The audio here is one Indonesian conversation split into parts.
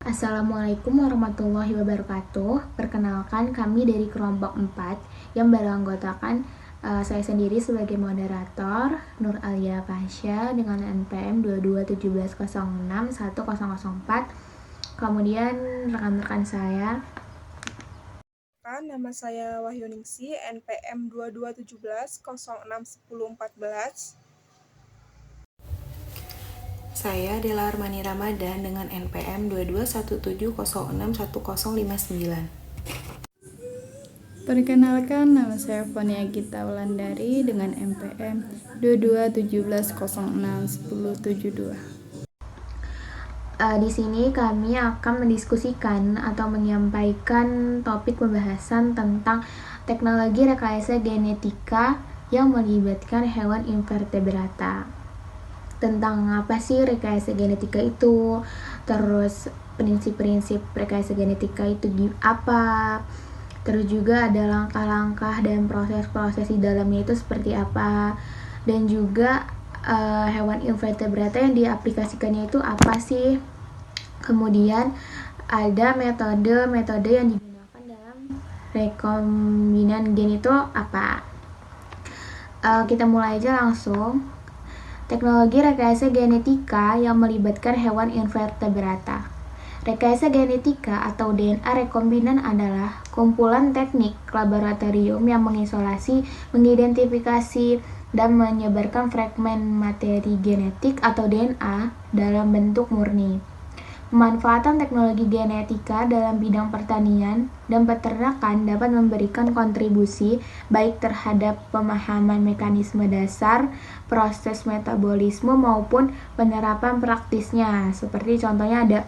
Assalamualaikum warahmatullahi wabarakatuh. Perkenalkan, kami dari kelompok 4 yang beranggotakan saya sendiri sebagai moderator, Nur Alia Pasha dengan NPM 2217061004. Kemudian rekan-rekan saya. Nama saya Wahyuningsi, NPM 2217061014. Saya Dela Armani Ramadan dengan NPM 2217061059. Perkenalkan, nama saya Fania Gita Wulandari dengan NPM 2217061072. Di sini kami akan mendiskusikan atau menyampaikan topik pembahasan tentang teknologi rekayasa genetika yang melibatkan hewan invertebrata. Tentang apa sih rekayasa genetika itu, terus prinsip-prinsip rekayasa genetika itu apa, terus juga ada langkah-langkah dan proses-proses di dalamnya itu seperti apa, dan juga hewan invertebrata yang diaplikasikannya itu apa sih. Kemudian ada metode-metode yang digunakan dalam rekombinan gen itu apa. Kita mulai aja langsung. Teknologi rekayasa genetika yang melibatkan hewan invertebrata. Rekayasa genetika atau DNA rekombinan adalah kumpulan teknik laboratorium yang mengisolasi, mengidentifikasi, dan menyebarkan fragmen materi genetik atau DNA dalam bentuk murni. Pemanfaatan teknologi genetika dalam bidang pertanian dan peternakan dapat memberikan kontribusi baik terhadap pemahaman mekanisme dasar, proses metabolisme maupun penerapan praktisnya. Seperti contohnya ada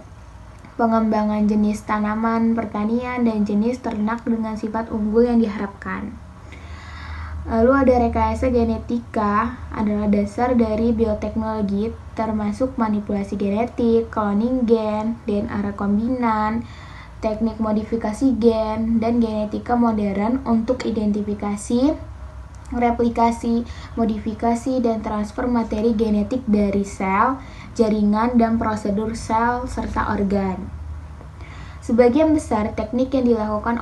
pengembangan jenis tanaman pertanian dan jenis ternak dengan sifat unggul yang diharapkan. Lalu ada rekayasa genetika adalah dasar dari bioteknologi termasuk manipulasi genetik, cloning gen, DNA rekombinan, teknik modifikasi gen, dan genetika modern untuk identifikasi, replikasi, modifikasi, dan transfer materi genetik dari sel, jaringan, dan prosedur sel serta organ. Sebagian besar teknik yang dilakukan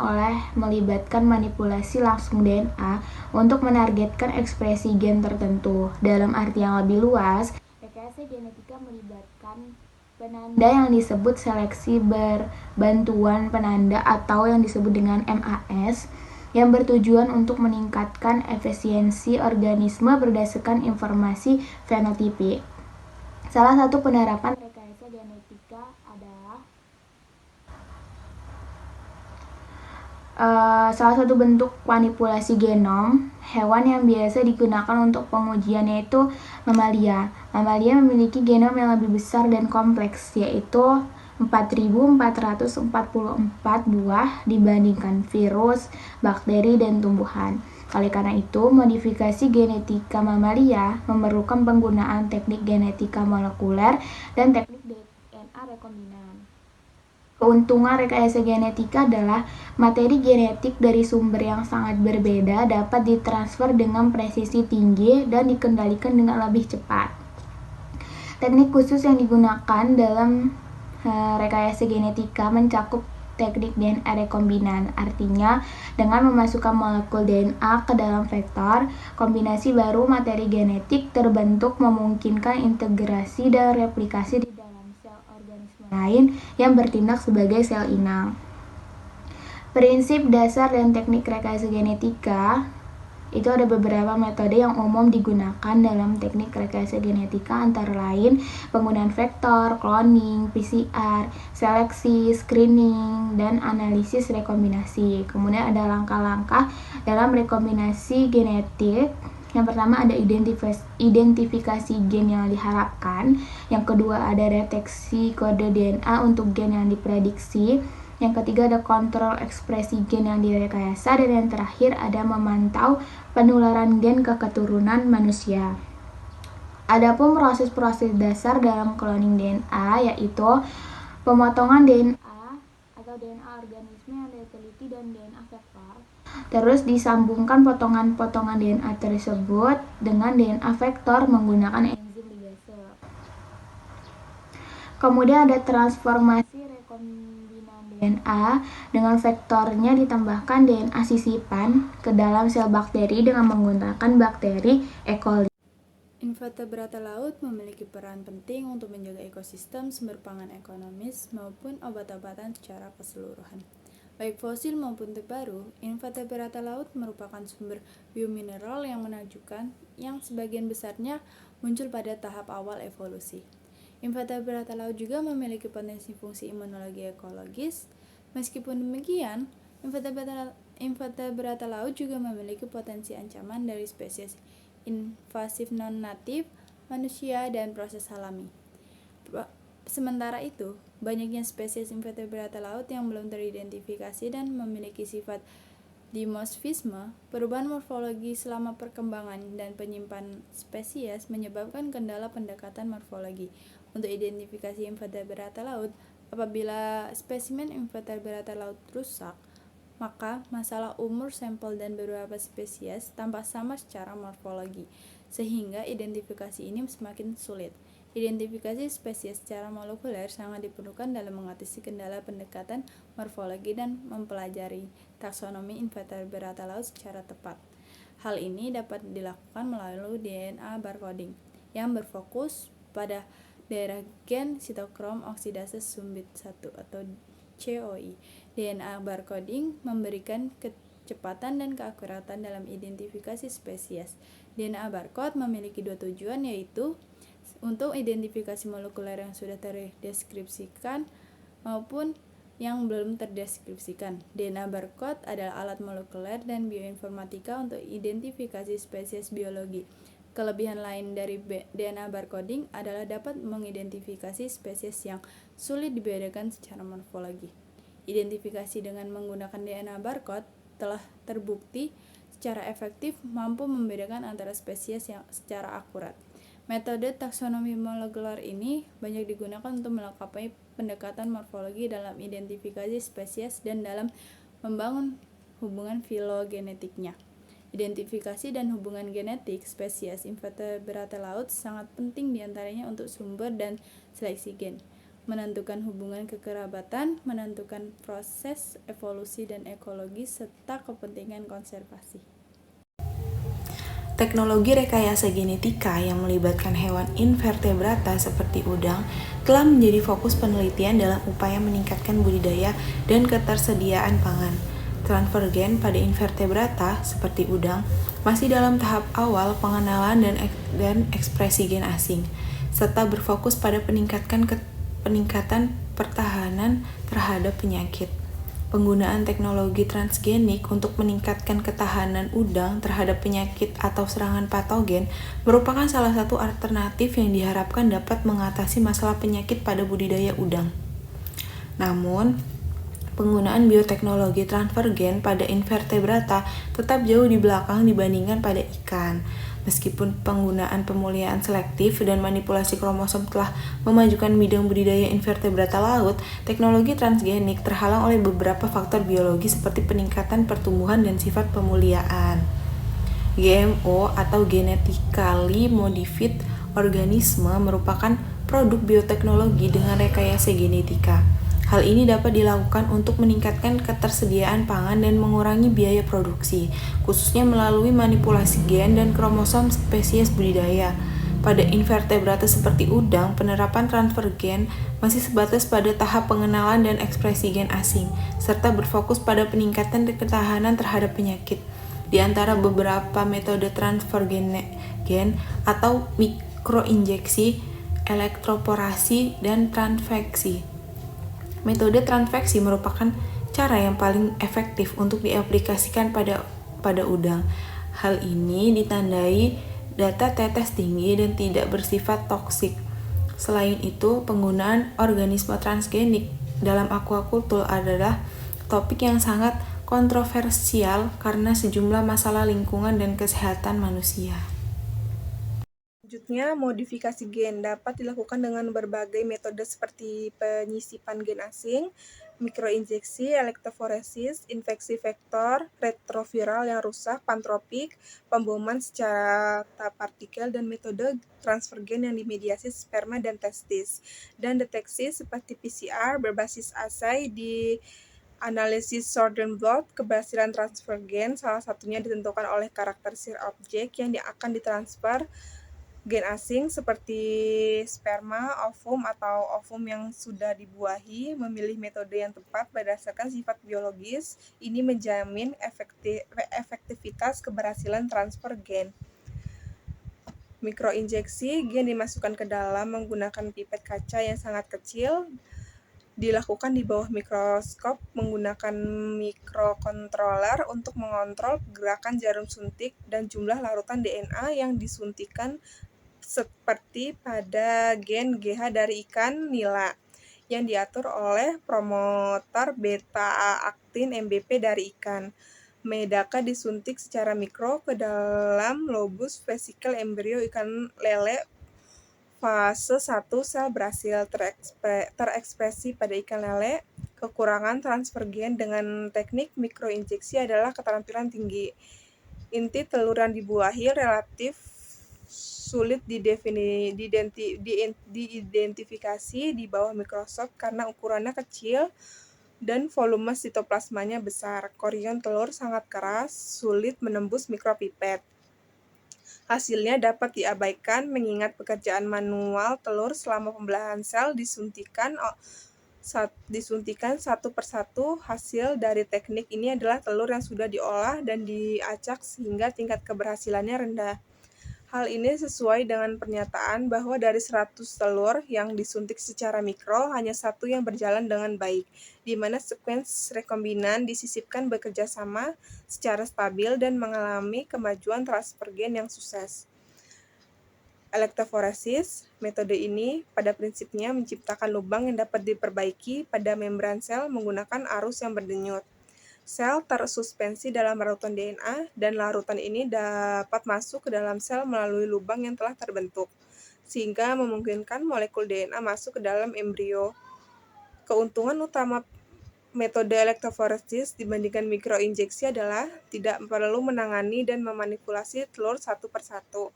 melibatkan manipulasi langsung DNA untuk menargetkan ekspresi gen tertentu. Dalam arti yang lebih luas, rekayasa genetika melibatkan penanda yang disebut seleksi berbantuan penanda atau yang disebut dengan MAS yang bertujuan untuk meningkatkan efisiensi organisme berdasarkan informasi fenotipik. Salah satu penerapan rekayasa genetika adalah salah satu bentuk manipulasi genom hewan yang biasa digunakan untuk pengujian yaitu mamalia. Mamalia memiliki genom yang lebih besar dan kompleks, yaitu 4.444 buah dibandingkan virus, bakteri, dan tumbuhan. Oleh karena itu, modifikasi genetika mamalia memerlukan penggunaan teknik genetika molekuler dan teknik DNA rekombinan. Keuntungan rekayasa genetika adalah materi genetik dari sumber yang sangat berbeda dapat ditransfer dengan presisi tinggi dan dikendalikan dengan lebih cepat. Teknik khusus yang digunakan dalam rekayasa genetika mencakup teknik DNA rekombinan, artinya dengan memasukkan molekul DNA ke dalam vektor, kombinasi baru materi genetik terbentuk memungkinkan integrasi dan replikasi di dalam sel organisme lain yang bertindak sebagai sel inang. Prinsip dasar dan teknik rekayasa genetika itu ada beberapa metode yang umum digunakan dalam teknik rekayasa genetika, antara lain penggunaan vektor, cloning, PCR, seleksi, screening, dan analisis rekombinasi. Kemudian ada langkah-langkah dalam rekombinasi genetik. Yang pertama ada identifikasi gen yang diharapkan. Yang kedua ada deteksi kode DNA untuk gen yang diprediksi. Yang ketiga ada kontrol ekspresi gen yang direkayasa, dan yang terakhir ada memantau penularan gen ke keturunan manusia. Adapun proses-proses dasar dalam cloning DNA yaitu pemotongan DNA atau DNA organisme yang diteliti dan DNA vektor. Terus disambungkan potongan-potongan DNA tersebut dengan DNA vektor menggunakan enzim ligase. Kemudian ada transformasi rekombinan DNA dengan vektornya ditambahkan DNA sisipan ke dalam sel bakteri dengan menggunakan bakteri E. coli. Invertebrata laut memiliki peran penting untuk menjaga ekosistem, sumber pangan ekonomis, maupun obat-obatan secara keseluruhan. Baik fosil maupun terbaru, invertebrata laut merupakan sumber biomineral yang menakjubkan yang sebagian besarnya muncul pada tahap awal evolusi. Invertebrata laut juga memiliki potensi fungsi imunologi ekologis. Meskipun demikian, invertebrata laut juga memiliki potensi ancaman dari spesies invasif non-natif, manusia, dan proses alami. Sementara itu, banyaknya spesies invertebrata laut yang belum teridentifikasi dan memiliki sifat dimorfisme, perubahan morfologi selama perkembangan, dan penyimpan spesies menyebabkan kendala pendekatan morfologi untuk identifikasi invertebrata laut. Apabila spesimen invertebrata laut rusak, maka masalah umur sampel dan beberapa spesies tampak sama secara morfologi, sehingga identifikasi ini semakin sulit. Identifikasi spesies secara molekuler sangat diperlukan dalam mengatasi kendala pendekatan morfologi dan mempelajari taksonomi invertebrata laut secara tepat. Hal ini dapat dilakukan melalui DNA barcoding, yang berfokus pada daerah gen sitokrom oksidase sumbit 1 atau COI. DNA barcoding memberikan kecepatan dan keakuratan dalam identifikasi spesies. DNA barcode memiliki dua tujuan, yaitu untuk identifikasi molekuler yang sudah terdeskripsikan maupun yang belum terdeskripsikan. DNA barcode adalah alat molekuler dan bioinformatika untuk identifikasi spesies biologi. Kelebihan lain dari DNA barcoding adalah dapat mengidentifikasi spesies yang sulit dibedakan secara morfologi. Identifikasi dengan menggunakan DNA barcode telah terbukti secara efektif mampu membedakan antara spesies yang secara akurat. Metode taksonomi molekuler ini banyak digunakan untuk melengkapi pendekatan morfologi dalam identifikasi spesies dan dalam membangun hubungan filogenetiknya. Identifikasi dan hubungan genetik spesies invertebrata laut sangat penting diantaranya untuk sumber dan seleksi gen, menentukan hubungan kekerabatan, menentukan proses evolusi dan ekologi, serta kepentingan konservasi. Teknologi rekayasa genetika yang melibatkan hewan invertebrata seperti udang telah menjadi fokus penelitian dalam upaya meningkatkan budidaya dan ketersediaan pangan. Transfer gen pada invertebrata seperti udang masih dalam tahap awal pengenalan dan ekspresi gen asing, serta berfokus pada peningkatan pertahanan terhadap penyakit. Penggunaan teknologi transgenik untuk meningkatkan ketahanan udang terhadap penyakit atau serangan patogen merupakan salah satu alternatif yang diharapkan dapat mengatasi masalah penyakit pada budidaya udang. Namun, penggunaan bioteknologi transfer gen pada invertebrata tetap jauh di belakang dibandingkan pada ikan. Meskipun penggunaan pemulihan selektif dan manipulasi kromosom telah memajukan bidang budidaya invertebrata laut, teknologi transgenik terhalang oleh beberapa faktor biologi seperti peningkatan pertumbuhan dan sifat pemuliaan. GMO atau genetically modified organisme merupakan produk bioteknologi dengan rekayasa genetika. Hal ini dapat dilakukan untuk meningkatkan ketersediaan pangan dan mengurangi biaya produksi, khususnya melalui manipulasi gen dan kromosom spesies budidaya. Pada invertebrata seperti udang, penerapan transfer gen masih sebatas pada tahap pengenalan dan ekspresi gen asing, serta berfokus pada peningkatan ketahanan terhadap penyakit. Di antara beberapa metode transfer gen atau mikroinjeksi, elektroporasi, dan transveksi. Metode transveksi merupakan cara yang paling efektif untuk diaplikasikan pada udang. Hal ini ditandai data tetes tinggi dan tidak bersifat toksik. Selain itu, penggunaan organisme transgenik dalam aquaculture adalah topik yang sangat kontroversial karena sejumlah masalah lingkungan dan kesehatan manusia. Selanjutnya, modifikasi gen dapat dilakukan dengan berbagai metode seperti penyisipan gen asing, mikroinjeksi, elektroforesis, infeksi vektor, retroviral yang rusak, pantropik, pemboman secara partikel, dan metode transfer gen yang dimediasi sperma dan testis. Dan deteksi seperti PCR berbasis assay di analisis Southern blot, keberhasilan transfer gen salah satunya ditentukan oleh karakteristik objek yang akan ditransfer gen asing seperti sperma, ovum, atau ovum yang sudah dibuahi. Memilih metode yang tepat berdasarkan sifat biologis ini menjamin efektivitas keberhasilan transfer gen. Mikroinjeksi, gen dimasukkan ke dalam menggunakan pipet kaca yang sangat kecil, dilakukan di bawah mikroskop menggunakan mikrokontroler untuk mengontrol gerakan jarum suntik dan jumlah larutan DNA yang disuntikan seperti pada gen GH dari ikan nila yang diatur oleh promotor beta-aktin MBP dari ikan. Medaka disuntik secara mikro ke dalam lobus vesikel embrio ikan lele. Fase 1 sel berhasil terekspresi pada ikan lele. Kekurangan transfer gen dengan teknik mikroinjeksi adalah keterampilan tinggi. Inti telur yang dibuahi relatif sulit diidentifikasi di bawah mikroskop karena ukurannya kecil dan volume sitoplasmanya besar. Korion telur sangat keras, sulit menembus mikropipet. Hasilnya dapat diabaikan mengingat pekerjaan manual telur selama pembelahan sel disuntikan satu persatu. Hasil dari teknik ini adalah telur yang sudah diolah dan diacak sehingga tingkat keberhasilannya rendah. Hal ini sesuai dengan pernyataan bahwa dari 100 telur yang disuntik secara mikro, hanya satu yang berjalan dengan baik, di mana sekuens rekombinan disisipkan bekerja sama secara stabil dan mengalami kemajuan transfer gen yang sukses. Elektroforesis, metode ini pada prinsipnya menciptakan lubang yang dapat diperbaiki pada membran sel menggunakan arus yang berdenyut. Sel tersuspensi dalam larutan DNA, dan larutan ini dapat masuk ke dalam sel melalui lubang yang telah terbentuk, sehingga memungkinkan molekul DNA masuk ke dalam embrio. Keuntungan utama metode elektroforesis dibandingkan mikroinjeksi adalah tidak perlu menangani dan memanipulasi telur satu persatu.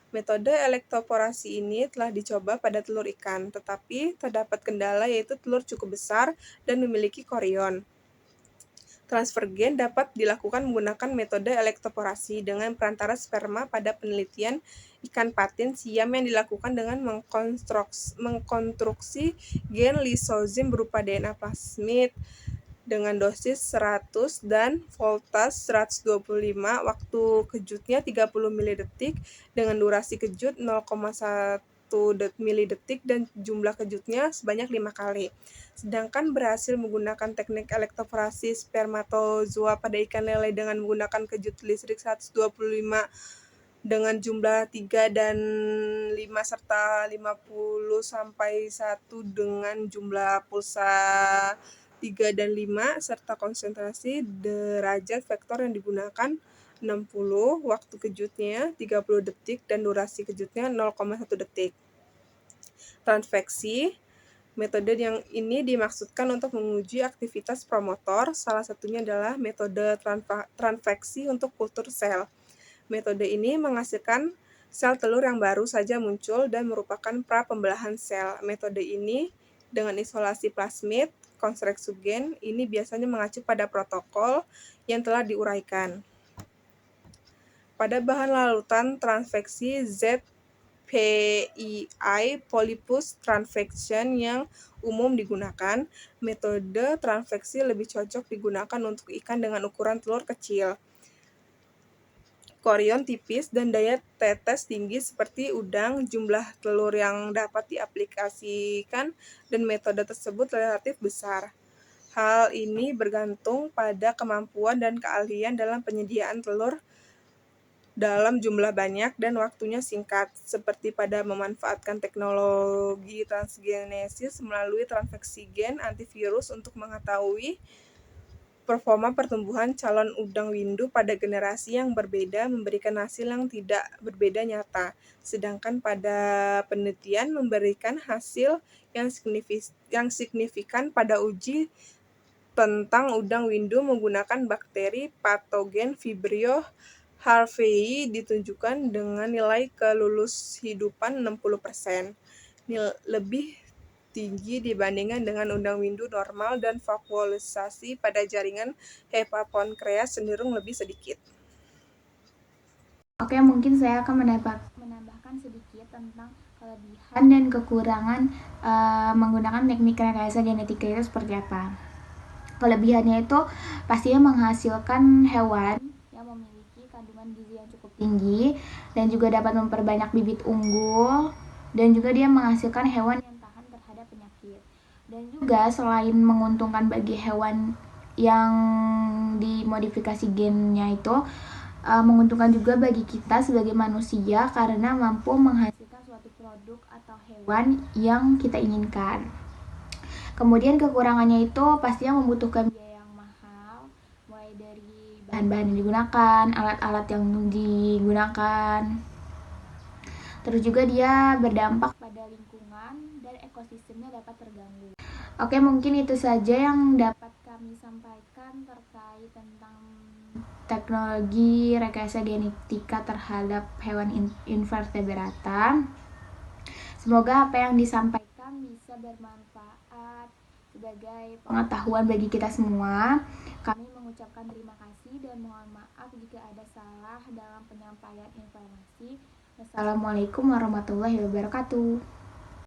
Metode elektroforasi ini telah dicoba pada telur ikan, tetapi terdapat kendala yaitu telur cukup besar dan memiliki korion. Transfer gen dapat dilakukan menggunakan metode elektroforasi dengan perantara sperma pada penelitian ikan patin siam yang dilakukan dengan mengkonstruksi gen lisozim berupa DNA plasmid dengan dosis 100 dan voltage 125, waktu kejutnya 30 ml dengan durasi kejut 0,1 mili detik dan jumlah kejutnya sebanyak 5 kali. Sedangkan berhasil menggunakan teknik elektroforasi spermatozoa pada ikan lele dengan menggunakan kejut listrik 125 dengan jumlah 3 dan 5 serta 50 sampai 1 dengan jumlah pulsa 3 dan 5 serta konsentrasi derajat vektor yang digunakan 60, waktu kejutnya 30 detik dan durasi kejutnya 0,1 detik. Transveksi, metode yang ini dimaksudkan untuk menguji aktivitas promotor, salah satunya adalah metode transveksi untuk kultur sel. Metode ini menghasilkan sel telur yang baru saja muncul dan merupakan pra-pembelahan sel. Metode ini dengan isolasi plasmid, konstruksi gen, ini biasanya mengacu pada protokol yang telah diuraikan. Pada bahan larutan transveksi ZPEI Polypus transfection yang umum digunakan, metode transveksi lebih cocok digunakan untuk ikan dengan ukuran telur kecil, korion tipis, dan daya tetes tinggi seperti udang. Jumlah telur yang dapat diaplikasikan dan metode tersebut relatif besar. Hal ini bergantung pada kemampuan dan keahlian dalam penyediaan telur dalam jumlah banyak dan waktunya singkat, seperti pada memanfaatkan teknologi transgenesis melalui transveksi gen antivirus untuk mengetahui performa pertumbuhan calon udang windu pada generasi yang berbeda memberikan hasil yang tidak berbeda nyata, sedangkan pada penelitian memberikan hasil yang signifikan pada uji tentang udang windu menggunakan bakteri patogen Vibrio harveyii ditunjukkan dengan nilai kelulus hidupan 60%, lebih tinggi dibandingkan dengan udang windu normal, dan vakuolisasi pada jaringan Hepaponcreas cenderung lebih sedikit. Oke, mungkin saya akan menambahkan sedikit tentang kelebihan dan kekurangan menggunakan teknik rekayasa genetika itu seperti apa. Kelebihannya itu pastinya menghasilkan hewan yang memiliki kandungan gizi yang cukup tinggi dan juga dapat memperbanyak bibit unggul, dan juga dia menghasilkan hewan yang tahan terhadap penyakit. Dan juga selain menguntungkan bagi hewan yang dimodifikasi gennya itu, menguntungkan juga bagi kita sebagai manusia karena mampu menghasilkan suatu produk atau hewan yang kita inginkan. Kemudian kekurangannya itu pastinya membutuhkan biaya yang mahal, mulai dari bahan-bahan yang digunakan, alat-alat yang digunakan. Terus juga dia berdampak pada lingkungan dan ekosistemnya dapat terganggu. Oke, mungkin itu saja yang dapat kami sampaikan terkait tentang teknologi rekayasa genetika terhadap hewan invertebrata. Semoga apa yang disampaikan bisa bermanfaat sebagai pengetahuan bagi kita semua. Kami mengucapkan terima kasih dan mohon maaf jika ada salah dalam penyampaian informasi. Wassalamualaikum warahmatullahi wabarakatuh.